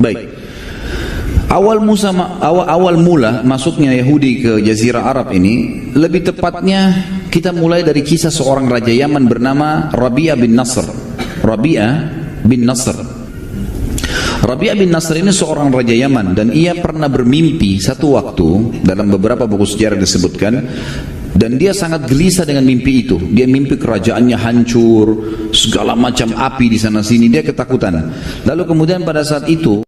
Baik. Awal mula masuknya Yahudi ke Jazirah Arab ini, lebih tepatnya kita mulai dari kisah seorang raja Yaman bernama Rabi'ah bin Nasr. Rabi'ah bin Nasr ini seorang raja Yaman, dan ia pernah bermimpi satu waktu, dalam beberapa buku sejarah disebutkan, dan dia sangat gelisah dengan mimpi itu. Dia mimpi kerajaannya hancur, segala macam api di sana sini, dia ketakutan. Lalu kemudian pada saat itu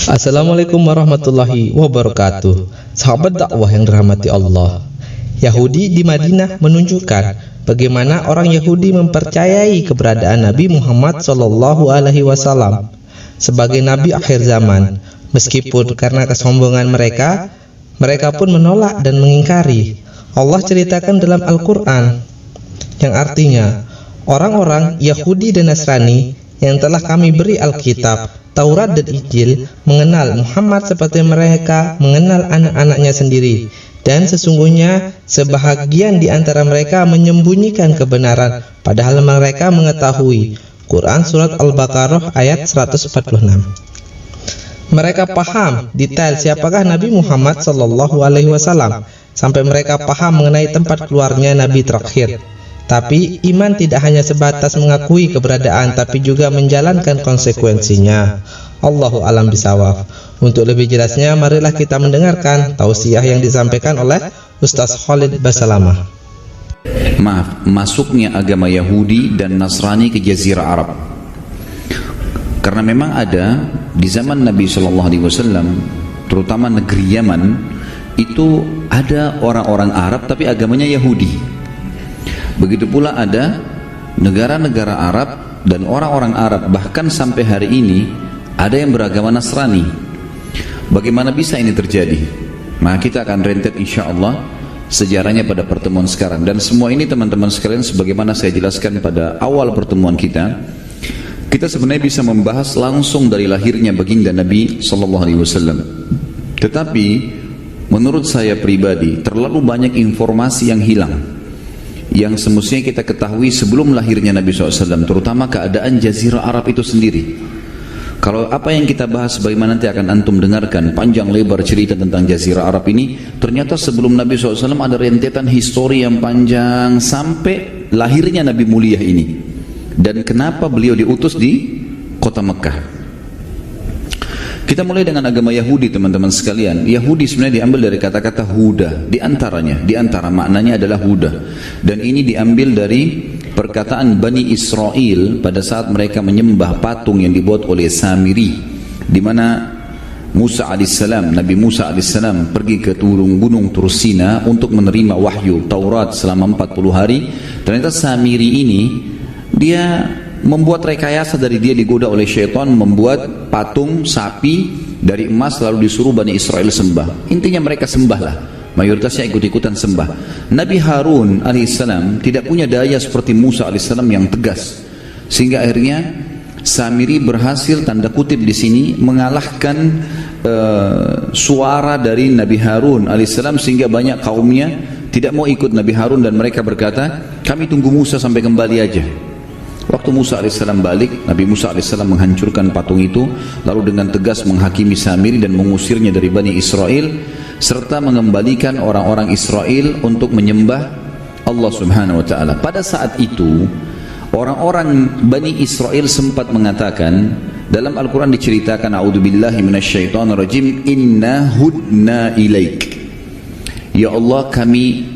Assalamualaikum warahmatullahi wabarakatuh. Sahabat dakwah yang dirahmati Allah, Yahudi di Madinah menunjukkan bagaimana orang Yahudi mempercayai keberadaan Nabi Muhammad SAW sebagai Nabi akhir zaman. Meskipun karena kesombongan mereka pun menolak dan mengingkari. Allah ceritakan dalam Al-Quran, yang artinya orang-orang Yahudi dan Nasrani yang telah kami beri Alkitab, Taurat dan Injil mengenal Muhammad seperti mereka mengenal anak-anaknya sendiri, dan sesungguhnya sebahagian di antara mereka menyembunyikan kebenaran padahal mereka mengetahui. Quran Surat Al-Baqarah ayat 146. Mereka paham detail siapakah Nabi Muhammad SAW sampai mereka paham mengenai tempat keluarnya Nabi terakhir. Tapi iman tidak hanya sebatas mengakui keberadaan, tapi juga menjalankan konsekuensinya. Allahu a'lam bishawab. Untuk lebih jelasnya, marilah kita mendengarkan tausiah yang disampaikan oleh Ustaz Khalid Basalamah. Masuknya agama Yahudi dan Nasrani ke Jazirah Arab. Karena memang ada di zaman Nabi SAW, terutama negeri Yaman, itu ada orang-orang Arab tapi agamanya Yahudi. Begitu pula ada negara-negara Arab dan orang-orang Arab, bahkan sampai hari ini ada yang beragama Nasrani. Bagaimana bisa ini terjadi? Nah, kita akan rentet insya Allah sejarahnya pada pertemuan sekarang. Dan semua ini teman-teman sekalian, sebagaimana saya jelaskan pada awal pertemuan kita sebenarnya bisa membahas langsung dari lahirnya baginda Nabi SAW. Tetapi menurut saya pribadi terlalu banyak informasi yang hilang, yang semestinya kita ketahui sebelum lahirnya Nabi SAW, terutama keadaan Jazirah Arab itu sendiri. Kalau apa yang kita bahas, bagaimana nanti akan antum dengarkan panjang lebar cerita tentang Jazirah Arab ini, ternyata sebelum Nabi SAW ada rentetan histori yang panjang sampai lahirnya Nabi mulia ini, dan kenapa beliau diutus di kota Mekah. Kita mulai dengan agama Yahudi, teman-teman sekalian. Yahudi sebenarnya diambil dari kata-kata Huda, di antara maknanya adalah Huda. Dan ini diambil dari perkataan Bani Israel pada saat mereka menyembah patung yang dibuat oleh Samiri, di mana Musa alaihissalam, Nabi Musa alaihissalam pergi ke gunung Tursina untuk menerima wahyu Taurat selama 40 hari. Ternyata Samiri ini dia membuat rekayasa, dari dia digoda oleh syaitan, membuat patung sapi dari emas lalu disuruh Bani Israel sembah. Intinya mereka sembahlah, mayoritasnya ikut-ikutan sembah. Nabi Harun alaihissalam tidak punya daya seperti Musa alaihissalam yang tegas, sehingga akhirnya Samiri berhasil tanda kutip di sini mengalahkan suara dari Nabi Harun alaihissalam, sehingga banyak kaumnya tidak mau ikut Nabi Harun dan mereka berkata, kami tunggu Musa sampai kembali aja. Waktu Musa AS balik, Nabi Musa AS menghancurkan patung itu, lalu dengan tegas menghakimi Samiri dan mengusirnya dari Bani Israel, serta mengembalikan orang-orang Israel untuk menyembah Allah Subhanahu wa ta'ala. Pada saat itu orang-orang Bani Israel sempat mengatakan, dalam Al-Quran diceritakan, a'udzubillahi minasyaitonirrajim, inna hudna ilaik, ya Allah kami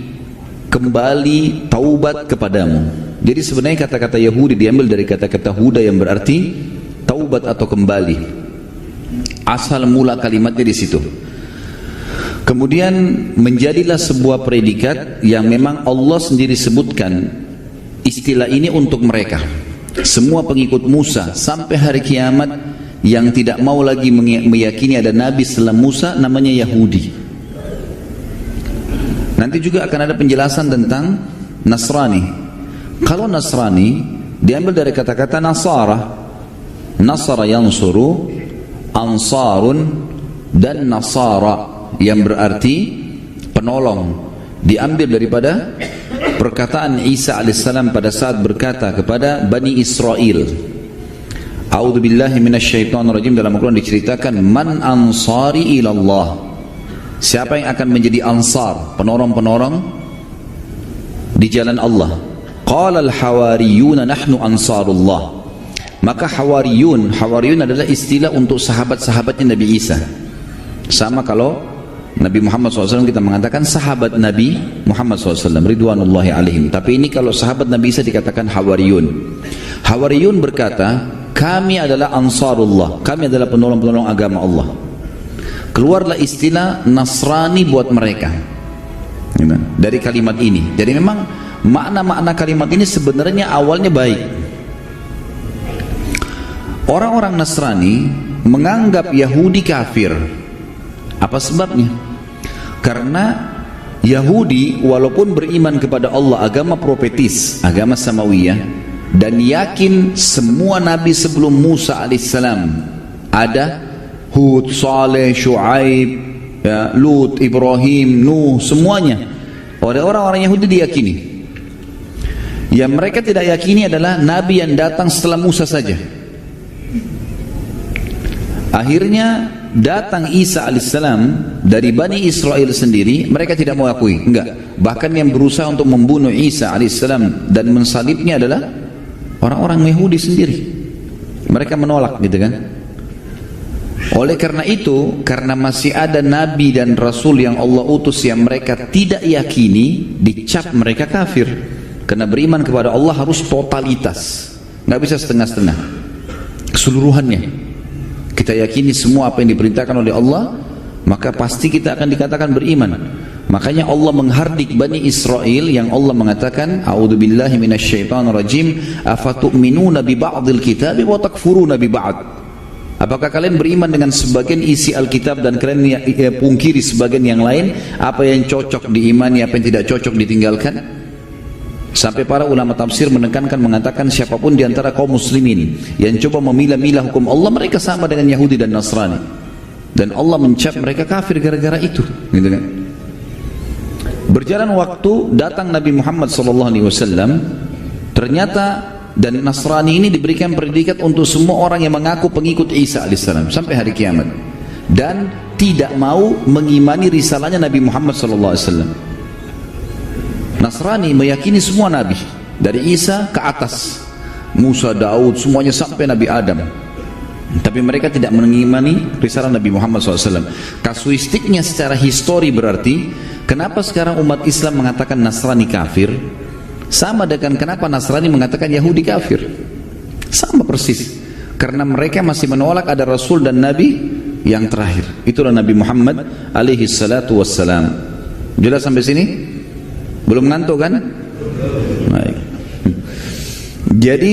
kembali taubat kepadamu. Jadi sebenarnya kata-kata Yahudi diambil dari kata-kata Huda yang berarti taubat atau kembali. Asal mula kalimatnya di situ. Kemudian menjadilah sebuah predikat yang memang Allah sendiri sebutkan istilah ini untuk mereka. Semua pengikut Musa sampai hari kiamat yang tidak mau lagi meyakini ada nabi setelah Musa namanya Yahudi. Nanti juga akan ada penjelasan tentang Nasrani. Kalau Nasrani diambil dari kata-kata Nasara, Nasara yansuru, Ansarun dan Nasara, yang berarti penolong. Diambil daripada perkataan Isa alaihissalam pada saat berkata kepada Bani Israel, A'udzubillahi minasyaitonirrajim, dalam Al-Quran diceritakan, Man ansari ilallah, siapa yang akan menjadi ansar, penolong-penolong di jalan Allah. Qala al-hawariyuna nahnu ansarullah. Maka hawariyun adalah istilah untuk sahabat-sahabatnya Nabi Isa. Sama kalau Nabi Muhammad SAW kita mengatakan sahabat Nabi Muhammad SAW ridwanullahi alaihim. Tapi ini kalau sahabat Nabi Isa dikatakan hawariyun. Hawariyun berkata, kami adalah ansarullah, kami adalah penolong-penolong agama Allah. Keluarlah istilah Nasrani buat mereka dari kalimat ini. Jadi memang makna-makna kalimat ini sebenarnya awalnya baik. Orang-orang Nasrani menganggap Yahudi kafir. Apa sebabnya? Karena Yahudi walaupun beriman kepada Allah, agama profetis, agama samawiyah, dan yakin semua nabi sebelum Musa alaihissalam ada, Hud, Saleh, Shu'aib, ya, Lut, Ibrahim, Nuh, semuanya oleh orang-orang Yahudi diyakini. Yang mereka tidak yakini adalah nabi yang datang setelah Musa saja. Akhirnya datang Isa alaihissalam dari Bani Israel sendiri, mereka tidak mau akui, enggak. Bahkan yang berusaha untuk membunuh Isa alaihissalam dan mensalibnya adalah orang-orang Yahudi sendiri. Mereka menolak, gitu kan. Oleh karena itu, karena masih ada nabi dan rasul yang Allah utus yang mereka tidak yakini, dicap mereka kafir. Karena beriman kepada Allah harus totalitas, nggak bisa setengah-setengah, keseluruhannya. Kita yakini semua apa yang diperintahkan oleh Allah, maka pasti kita akan dikatakan beriman. Makanya Allah menghardik Bani Israel yang Allah mengatakan, A'udzubillahi minasyaitonirrajim, afatu'minuna bi ba'dil kitabi wa takfuruna bi ba'd. Apakah kalian beriman dengan sebagian isi Alkitab dan kalian pungkiri sebagian yang lain? Apa yang cocok diimani, apa yang tidak cocok ditinggalkan? Sampai para ulama tafsir menekankan, mengatakan siapapun di antara kaum muslimin yang coba memilah-milah hukum Allah, mereka sama dengan Yahudi dan Nasrani. Dan Allah mencap mereka kafir gara-gara itu, gitu kan. Berjalan waktu, datang Nabi Muhammad SAW. Ternyata dan Nasrani ini diberikan predikat untuk semua orang yang mengaku pengikut Isa alaihissalam sampai hari kiamat, dan tidak mau mengimani risalahnya Nabi Muhammad SAW. Nasrani meyakini semua nabi dari Isa ke atas, Musa, Daud, semuanya sampai Nabi Adam. Tapi mereka tidak mengimani risalah Nabi Muhammad SAW. Kasuistiknya secara histori berarti, kenapa sekarang umat Islam mengatakan Nasrani kafir? Sama dengan kenapa Nasrani mengatakan Yahudi kafir. Sama persis. Karena mereka masih menolak ada Rasul dan Nabi yang terakhir. Itulah Nabi Muhammad alaihi salatu wassalam. Jelas sampai sini? Belum ngantuk kan? Baik. Jadi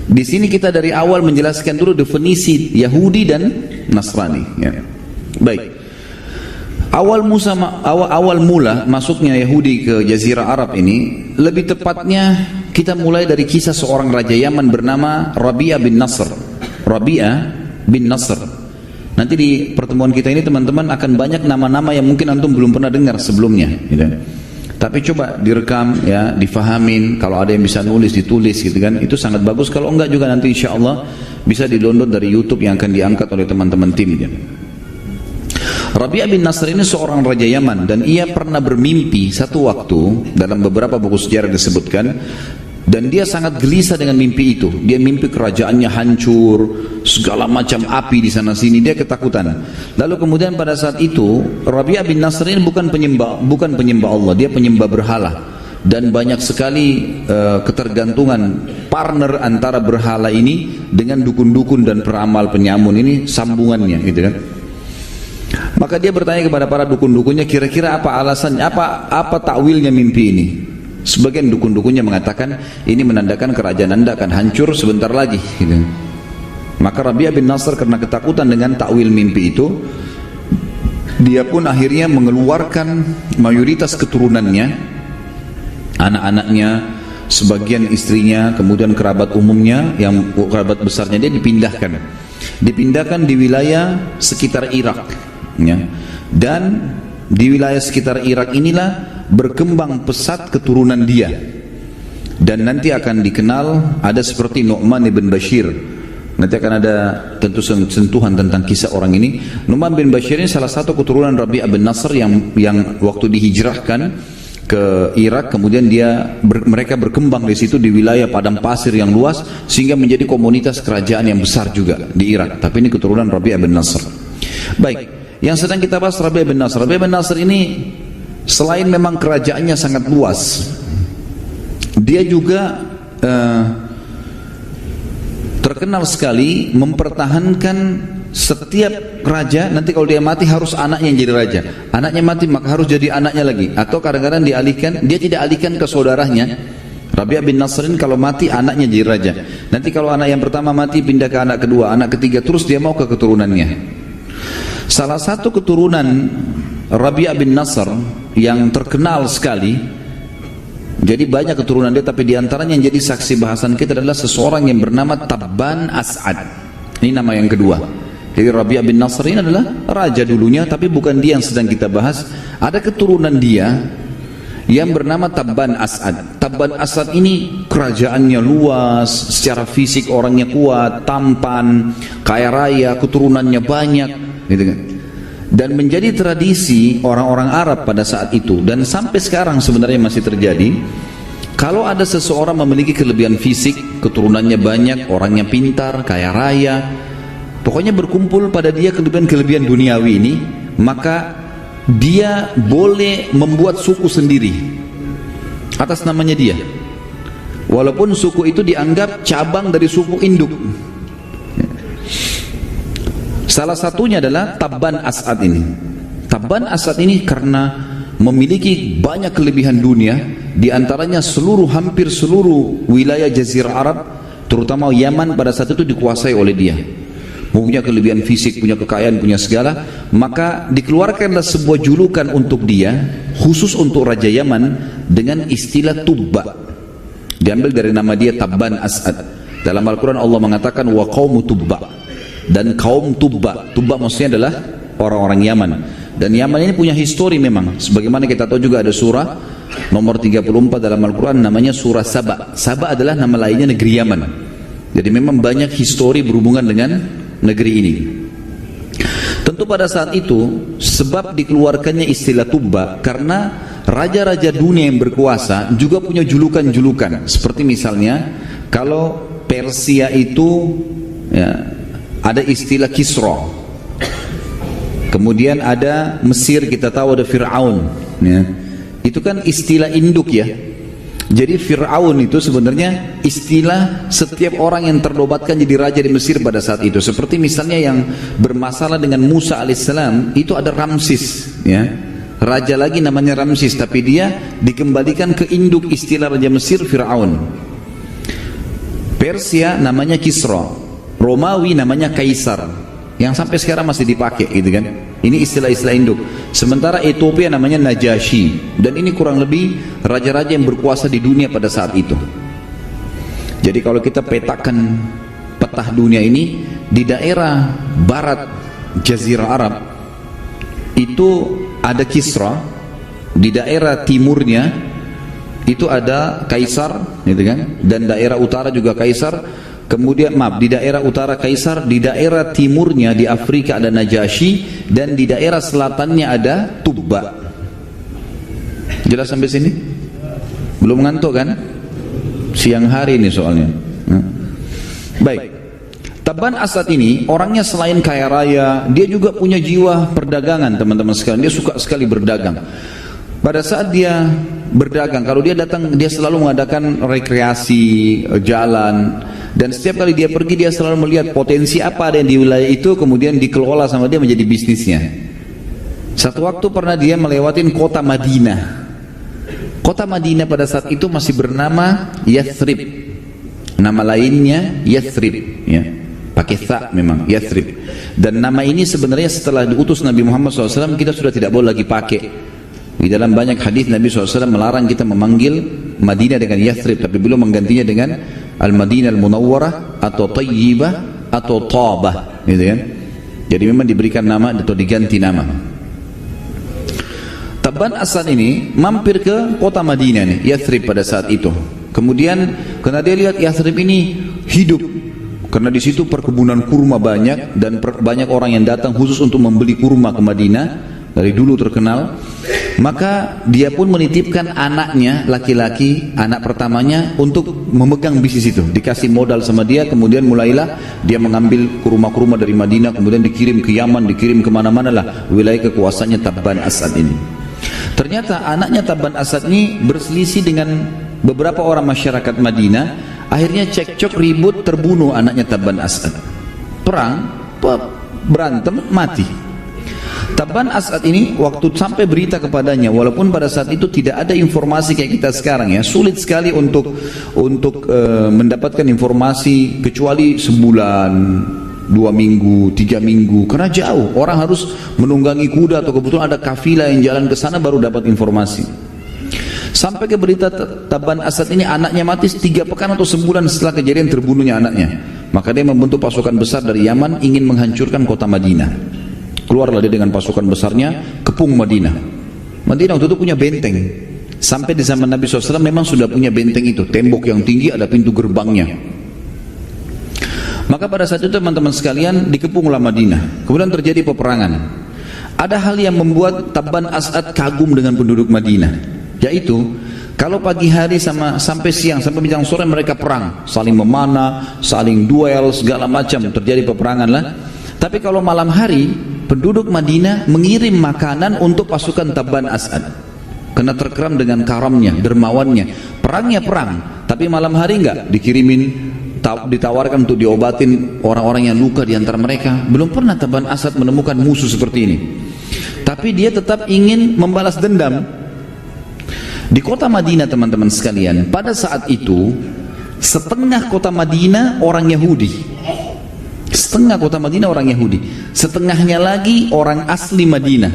di sini kita dari awal menjelaskan dulu definisi Yahudi dan Nasrani. Ya. Baik. Awal mula masuknya Yahudi ke Jazirah Arab ini, lebih tepatnya kita mulai dari kisah seorang raja Yaman bernama Rabi'ah bin Nasr. Rabi'ah bin Nasr. Nanti di pertemuan kita ini teman-teman akan banyak nama-nama yang mungkin antum belum pernah dengar sebelumnya. Gitu. Tapi coba direkam, ya, difahamin. Kalau ada yang bisa nulis, ditulis, gitu kan. Itu sangat bagus. Kalau enggak juga nanti insya Allah bisa di-download dari YouTube yang akan diangkat oleh teman-teman tim. Ya. Rabi'ah bin Nasr ini seorang raja Yaman, dan ia pernah bermimpi satu waktu, dalam beberapa buku sejarah disebutkan, dan dia sangat gelisah dengan mimpi itu. Dia mimpi kerajaannya hancur, segala macam api di sana sini, dia ketakutan. Lalu kemudian pada saat itu Rabi'ah bin Nasr ini bukan penyembah Allah, dia penyembah berhala. Dan banyak sekali ketergantungan partner antara berhala ini dengan dukun-dukun dan peramal penyamun ini, sambungannya, gitu kan. Maka dia bertanya kepada para dukun-dukunnya, kira-kira apa alasannya, apa takwilnya mimpi ini? Sebagian dukun-dukunnya mengatakan ini menandakan kerajaan Anda akan hancur sebentar lagi, gitu. Maka Rabi'ah bin Nasr karena ketakutan dengan takwil mimpi itu, dia pun akhirnya mengeluarkan mayoritas keturunannya, anak-anaknya, sebagian istrinya, kemudian kerabat umumnya, yang kerabat besarnya dia dipindahkan. dipindahkan di wilayah sekitar Irak, ya. Dan di wilayah sekitar Irak inilah berkembang pesat keturunan dia, dan nanti akan dikenal ada seperti Nu'man ibn Bashir. Nanti akan ada tentu sentuhan tentang kisah orang ini. Nu'man bin Bashir ini salah satu keturunan Rabi'ah bin Nasr yang waktu dihijrahkan ke Irak, kemudian mereka berkembang di situ di wilayah padang pasir yang luas sehingga menjadi komunitas kerajaan yang besar juga di Irak. Tapi ini keturunan Rabi'ah bin Nasr. Baik, yang sedang kita bahas Rabi'ah bin Nasr. Rabi'ah bin Nasr ini selain memang kerajaannya sangat luas, dia juga terkenal sekali mempertahankan setiap raja. Nanti kalau dia mati harus anaknya yang jadi raja, anaknya mati maka harus jadi anaknya lagi, atau kadang-kadang dialihkan, dia tidak alihkan ke saudaranya. Rabi'ah bin Nasr kalau mati anaknya jadi raja, nanti kalau anak yang pertama mati pindah ke anak kedua, anak ketiga, terus dia mau ke keturunannya. Salah satu keturunan Rabi'ah bin Nasr yang terkenal sekali, jadi banyak keturunan dia, tapi diantaranya yang jadi saksi bahasan kita adalah seseorang yang bernama Tabban As'ad. Ini nama yang kedua. Jadi Rabi'ah bin Nasr ini adalah raja dulunya, tapi bukan dia yang sedang kita bahas. Ada keturunan dia yang bernama Tabban As'ad. Tabban As'ad ini kerajaannya luas, secara fisik orangnya kuat, tampan, kaya raya, keturunannya banyak, gitu kan. Dan menjadi tradisi orang-orang Arab pada saat itu, dan sampai sekarang sebenarnya masih terjadi. Kalau ada seseorang memiliki kelebihan fisik, keturunannya banyak, orangnya pintar, kaya raya, pokoknya berkumpul pada dia kelebihan-kelebihan duniawi ini, maka dia boleh membuat suku sendiri atas namanya dia, walaupun suku itu dianggap cabang dari suku induk. Salah satunya adalah Tabban As'ad ini. Tabban As'ad ini karena memiliki banyak kelebihan dunia, diantaranya hampir seluruh wilayah Jazirah Arab, terutama Yaman pada saat itu dikuasai oleh dia. Punya kelebihan fisik, punya kekayaan, punya segala, maka dikeluarkanlah sebuah julukan untuk dia khusus untuk Raja Yaman dengan istilah Tubba, diambil dari nama dia Tabban As'ad. Dalam Al-Quran Allah mengatakan wa qaumu Tubba, dan kaum Tubba. Tubba maksudnya adalah orang-orang Yaman, dan Yaman ini punya histori memang, sebagaimana kita tahu juga ada surah nomor 34 dalam Al-Quran namanya surah Saba. Saba adalah nama lainnya negeri Yaman. Jadi memang banyak histori berhubungan dengan negeri ini. Tentu pada saat itu sebab dikeluarkannya istilah Tubba karena raja-raja dunia yang berkuasa juga punya julukan-julukan. Seperti misalnya kalau Persia itu ya, ada istilah Kisra. Kemudian ada Mesir, kita tahu ada Fir'aun ya. Itu kan istilah induk ya. Jadi Fir'aun itu sebenarnya istilah setiap orang yang ternobatkan jadi raja di Mesir pada saat itu. Seperti misalnya yang bermasalah dengan Musa alaihissalam, itu ada Ramsis ya. Raja lagi namanya Ramsis, tapi dia dikembalikan ke induk istilah raja Mesir Fir'aun. Persia namanya Kisra, Romawi namanya Kaisar, yang sampai sekarang masih dipakai gitu kan. Ini istilah-istilah induk. Sementara Ethiopia namanya Najasyi, dan ini kurang lebih raja-raja yang berkuasa di dunia pada saat itu. Jadi kalau kita petakan peta dunia ini, di daerah barat Jazirah Arab itu ada Kisra, di daerah timurnya itu ada Kaisar gitu kan, dan daerah utara juga Kaisar. Kemudian di daerah utara Kaisar, di daerah timurnya di Afrika ada Najasyi, dan di daerah selatannya ada Tubba. Jelas sampai sini? Belum ngantuk kan? Siang hari ini soalnya. Baik. Tabban As'ad ini orangnya selain kaya raya, dia juga punya jiwa perdagangan, teman-teman sekalian. Dia suka sekali berdagang. Pada saat dia berdagang, kalau dia datang, dia selalu mengadakan rekreasi, jalan, dan setiap kali dia pergi, dia selalu melihat potensi apa ada yang di wilayah itu, kemudian dikelola sama dia menjadi bisnisnya. Satu waktu pernah dia melewatin kota Madinah. Kota Madinah pada saat itu masih bernama Yathrib. Nama lainnya Yathrib ya. Pakai tha memang, Yathrib. Dan nama ini sebenarnya setelah diutus Nabi Muhammad SAW kita sudah tidak boleh lagi pakai. Di dalam banyak hadis Nabi SAW melarang kita memanggil Madinah dengan Yathrib, tapi beliau menggantinya dengan Al-Madinah Al-Munawwarah atau Tayyibah atau Tabah, gitu kan. Jadi memang diberikan nama atau diganti nama. Tabban Asad ini mampir ke kota Madinah nih, Yathrib pada saat itu. Kemudian karena dia lihat Yathrib ini hidup, karena di situ perkebunan kurma banyak dan banyak orang yang datang khusus untuk membeli kurma ke Madinah, dari dulu terkenal. Maka dia pun menitipkan anaknya laki-laki, anak pertamanya, untuk memegang bisnis itu. Dikasih modal sama dia, kemudian mulailah dia mengambil kurma-kurma dari Madinah, kemudian dikirim ke Yaman, dikirim kemana-mana lah wilayah kekuasaannya Tabban Asad ini. Ternyata anaknya Tabban Asad ini berselisih dengan beberapa orang masyarakat Madinah. Akhirnya cekcok, ribut, terbunuh anaknya Tabban Asad. Perang, berantem, mati. Tabban Asad ini waktu sampai berita kepadanya, walaupun pada saat itu tidak ada informasi kayak kita sekarang ya, sulit sekali untuk mendapatkan informasi kecuali sebulan, 2 minggu, 3 minggu, karena jauh, orang harus menunggangi kuda atau kebetulan ada kafilah yang jalan ke sana baru dapat informasi. Sampai ke berita Tabban Asad ini anaknya mati 3 pekan atau sebulan setelah kejadian terbunuhnya anaknya. Maka dia membentuk pasukan besar dari Yaman ingin menghancurkan kota Madinah. Keluarlah dia dengan pasukan besarnya, kepung Madinah. Madinah waktu itu punya benteng. Sampai di zaman Nabi SAW memang sudah punya benteng itu, tembok yang tinggi, ada pintu gerbangnya. Maka pada saat itu teman-teman sekalian, dikepunglah Madinah. Kemudian terjadi peperangan. Ada hal yang membuat Tabban Asad kagum dengan penduduk Madinah, yaitu kalau pagi hari sampai siang, sampai menjelang sore mereka perang, saling memanah, saling duel, segala macam, terjadi peperangan lah. Tapi kalau malam hari, penduduk Madinah mengirim makanan untuk pasukan Tabban Asad, karena terkeram dengan karamnya, dermawannya. Perangnya perang, tapi malam hari enggak dikirimin, ditawarkan untuk diobatin orang-orang yang luka di antara mereka. Belum pernah Tabban Asad menemukan musuh seperti ini, tapi dia tetap ingin membalas dendam. Di kota Madinah teman-teman sekalian, pada saat itu setengah kota Madinah orang Yahudi, setengah kota Madinah orang Yahudi, setengahnya lagi orang asli Madinah,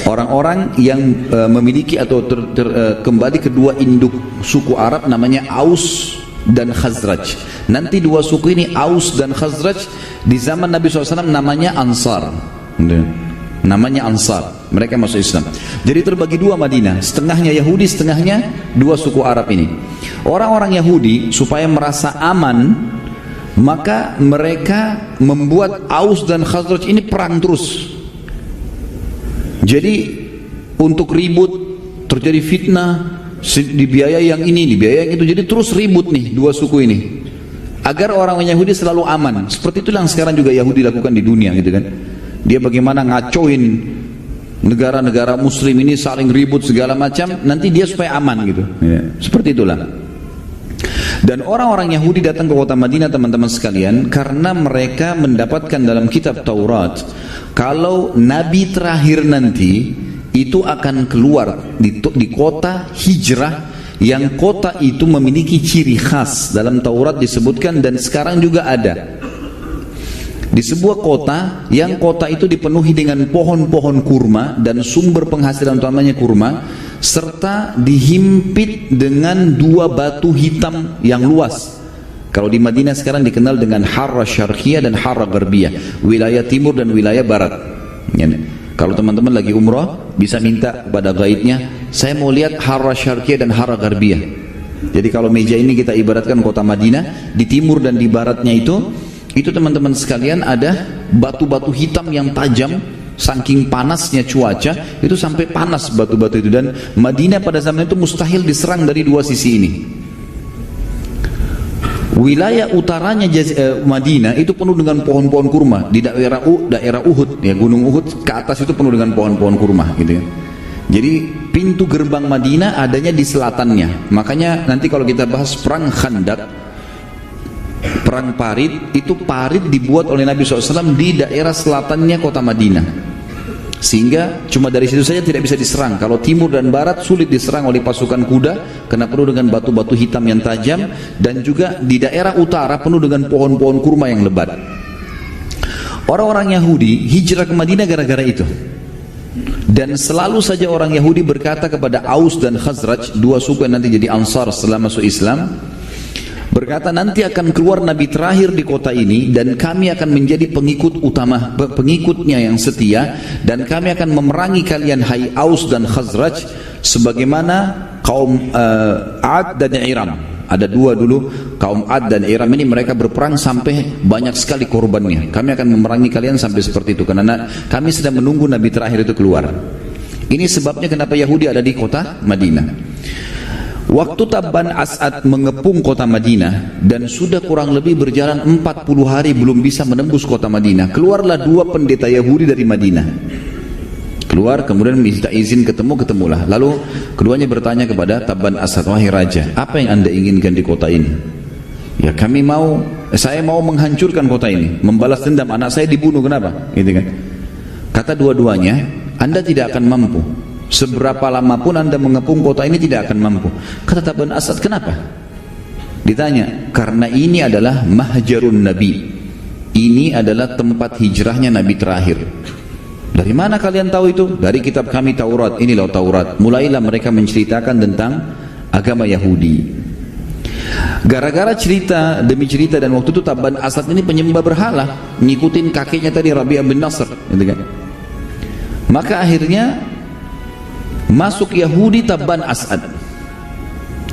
orang-orang yang memiliki atau kembali kedua induk suku Arab namanya Aus dan Khazraj. Nanti dua suku ini Aus dan Khazraj di zaman Nabi SAW namanya Ansar, namanya Ansar, mereka masuk Islam. Jadi terbagi dua Madinah, setengahnya Yahudi, setengahnya dua suku Arab ini. Orang-orang Yahudi supaya merasa aman, maka mereka membuat Aus dan Khazraj ini perang terus. Jadi untuk ribut, terjadi fitnah, dibiayai yang ini, dibiayai yang itu, jadi terus ribut nih dua suku ini, agar orang Yahudi selalu aman. Seperti itu yang sekarang juga Yahudi lakukan di dunia, gitu kan. Dia bagaimana ngacoin negara-negara Muslim ini saling ribut segala macam, nanti dia supaya aman gitu. Ya, seperti itulah. Dan orang-orang Yahudi datang ke kota Madinah teman-teman sekalian karena mereka mendapatkan dalam kitab Taurat kalau Nabi terakhir nanti itu akan keluar di kota hijrah, yang kota itu memiliki ciri khas. Dalam Taurat disebutkan dan sekarang juga ada, di sebuah kota yang kota itu dipenuhi dengan pohon-pohon kurma dan sumber penghasilan utamanya kurma, serta dihimpit dengan dua batu hitam yang luas. Kalau di Madinah sekarang dikenal dengan Harra Syarqiyah dan Harra Gharbiyah, wilayah timur dan wilayah barat. Kalau teman-teman lagi umrah bisa minta kepada guide-nya, saya mau lihat Harra Syarqiyah dan Harra Gharbiyah. Jadi kalau meja ini kita ibaratkan kota Madinah, di timur dan di baratnya itu teman-teman sekalian ada batu-batu hitam yang tajam, saking panasnya cuaca itu sampai panas batu-batu itu. Dan Madinah pada zaman itu mustahil diserang dari dua sisi ini. Wilayah utaranya Madinah itu penuh dengan pohon-pohon kurma. Di daerah Uhud, ya Gunung Uhud ke atas itu penuh dengan pohon-pohon kurma, gitu ya. Jadi pintu gerbang Madinah adanya di selatannya. Makanya nanti kalau kita bahas perang Khandaq, perang parit, itu parit dibuat oleh Nabi SAW di daerah selatannya kota Madinah, sehingga cuma dari situ saja tidak bisa diserang. Kalau timur dan barat sulit diserang oleh pasukan kuda karena penuh dengan batu-batu hitam yang tajam, dan juga di daerah utara penuh dengan pohon-pohon kurma yang lebat. Orang-orang Yahudi hijrah ke Madinah gara-gara itu. Dan selalu saja orang Yahudi berkata kepada Aus dan Khazraj, dua suku yang nanti jadi Ansar setelah masuk Islam, Berkata, nanti akan keluar nabi terakhir di kota ini dan kami akan menjadi pengikut utama, pengikutnya yang setia, dan kami akan memerangi kalian hai Aus dan Khazraj sebagaimana kaum Ad dan Iram. Ada dua dulu, kaum Ad dan Iram ini mereka berperang sampai banyak sekali korbannya. Kami akan memerangi kalian sampai seperti itu karena kami sedang menunggu nabi terakhir itu keluar. Ini sebabnya kenapa Yahudi ada di kota Madinah. Waktu Tabban As'ad mengepung kota Madinah dan sudah kurang lebih berjalan 40 hari belum bisa menembus kota Madinah, keluarlah dua pendeta Yahudi dari Madinah. Keluar kemudian minta izin ketemulah. Lalu keduanya bertanya kepada Tabban As'ad, wahai raja, apa yang anda inginkan di kota ini? Ya saya mau menghancurkan kota ini, membalas dendam, anak saya dibunuh, kenapa? Gitu kan? Kata dua-duanya, anda tidak akan mampu. Seberapa lama pun anda mengepung kota ini tidak akan mampu. Kata Tabban As'ad, kenapa? Ditanya, karena ini adalah mahjarun nabi. Ini adalah tempat hijrahnya nabi terakhir. Dari mana kalian tahu itu? Dari kitab kami Taurat. Inilah Taurat. Mulailah mereka menceritakan tentang agama Yahudi. Gara-gara cerita demi cerita, dan waktu itu Tabban As'ad ini penyembah berhala, ngikutin kakeknya tadi Rabi'ah bin Nasr, gitu kan? Maka akhirnya masuk Yahudi Tabban As'ad.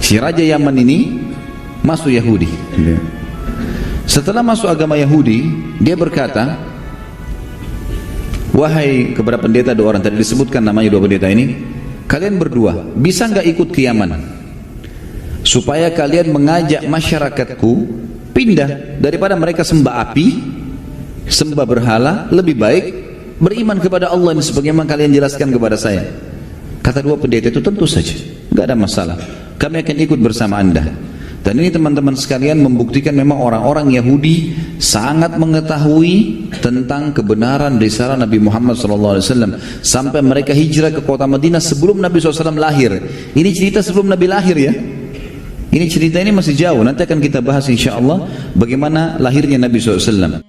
Si raja Yaman ini masuk Yahudi. Setelah masuk agama Yahudi, dia berkata, wahai kepada pendeta dua orang tadi disebutkan namanya, dua pendeta ini, kalian berdua bisa nggak ikut ke Yaman supaya kalian mengajak masyarakatku pindah daripada mereka sembah api, sembah berhala, lebih baik beriman kepada Allah ini sebagaimana kalian jelaskan kepada saya. Kata dua pendeta itu, tentu saja, nggak ada masalah, kami akan ikut bersama anda. Dan ini teman-teman sekalian membuktikan memang orang-orang Yahudi sangat mengetahui tentang kebenaran risalah Nabi Muhammad SAW sampai mereka hijrah ke kota Madinah sebelum Nabi SAW lahir. Ini cerita sebelum Nabi lahir ya. Ini cerita ini masih jauh, nanti akan kita bahas insya Allah bagaimana lahirnya Nabi SAW.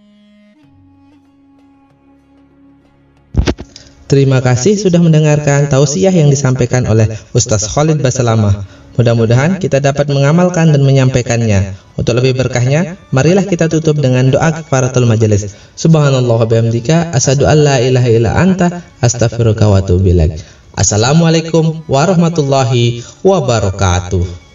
Terima kasih sudah mendengarkan tausiah yang disampaikan oleh Ustaz Khalid Basalamah. Mudah-mudahan kita dapat mengamalkan dan menyampaikannya. Untuk lebih berkahnya, marilah kita tutup dengan doa kafaratul majelis. Subhanallah wa bihamdika, asyhadu an la ilaha illa anta, astaghfiruka wa atubu ilaik. Assalamualaikum warahmatullahi wabarakatuh.